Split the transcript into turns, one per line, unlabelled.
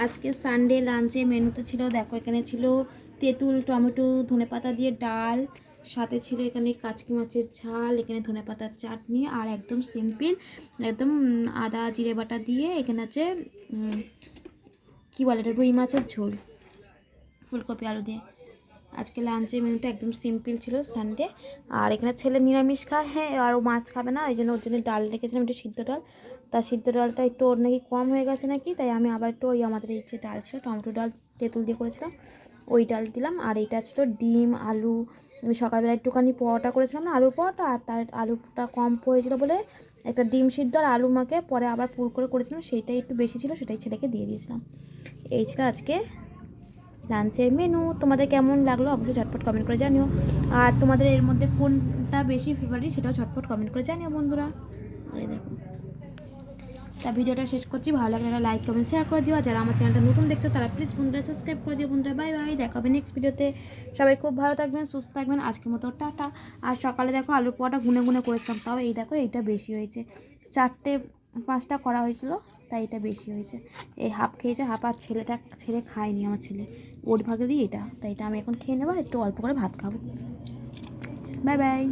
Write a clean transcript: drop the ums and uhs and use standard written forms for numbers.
আজকে সানডে লাঞ্চে মেনুতে ছিল, দেখো এখানে ছিল তেঁতুল টমেটো ধনেপাতা দিয়ে ডাল, সাথে ছিল এখানে কাচকি মাছের ঝাল, এখানে ধনেপাতার চাটনি, আর একদম সিম্পল একদম আদা জিরে বাটা দিয়ে এখানে আছে কী বলে এটা, রুই মাছের ঝোল ফুলকপি আলু দিয়ে। আজকে লাঞ্চের মেনুটা একদম সিম্পল ছিল সানডে। আর এখানে ছেলে নিরামিষ খায়, হ্যাঁ, আর ও মাছ খাবে না, এই জন্য ওর জন্য ডাল রেখেছিলাম, একটু সিদ্ধ ডাল। তার সিদ্ধ ডালটা একটু ওর নাকি কম হয়ে গেছে নাকি, তাই আমি আবার একটু ওই আমাদের এই যে ডাল ছিল টমেটো ডাল তেঁতুল দিয়ে করেছিলাম ওই ডাল দিলাম। আর এইটা ছিল ডিম আলু, আমি সকালবেলা একটুখানি পরোটা করেছিলাম না, আলুর পরোটা, আর তার আলুটা কম হয়েছিল বলে একটা ডিম সিদ্ধ আর আলু মাখে পরে আবার পুর করে করেছিলাম, সেইটাই একটু বেশি ছিল, সেটাই ছেলেকে দিয়ে দিয়েছিলাম। এই ছিল আজকে লাঞ্চের মেনু। তোমাদের কেমন লাগলো অবশ্যই ঝটপট কমেন্ট করে জানিও, আর তোমাদের এর মধ্যে কোনটা বেশি ফেভারিট সেটাও ঝটপট কমেন্ট করে জানিও বন্ধুরা। এই দেখো, তা ভিডিওটা শেষ করছি, ভালো লাগলে একটা লাইক কমেন্ট শেয়ার করে দিও, আর যারা আমার চ্যানেলটা নতুন দেখছো তারা প্লিজ বন্ধুরা সাবস্ক্রাইব করে দিও। বন্ধুরা বাই বাই, দেখা হবে নেক্সট ভিডিওতে। সবাই খুব ভালো থাকবেন, সুস্থ থাকবেন, আজকের মতো টাটা। আর সকালে দেখো আলুর পোয়াটা গুনে গুনে করেছিলাম, তাও এই দেখো এইটা বেশি হয়েছে, 4-5টা করা হয়েছিল, তাই এটা বেশি হয়েছে। এই হাফ খেয়েছে, হাফ আর ছেলে খায়নি, আমার ছেলে ওর ভাগে দিই এটা, তাই এটা আমি এখন খেয়ে নেবো, একটু অল্প করে ভাত খাবো। Bye bye.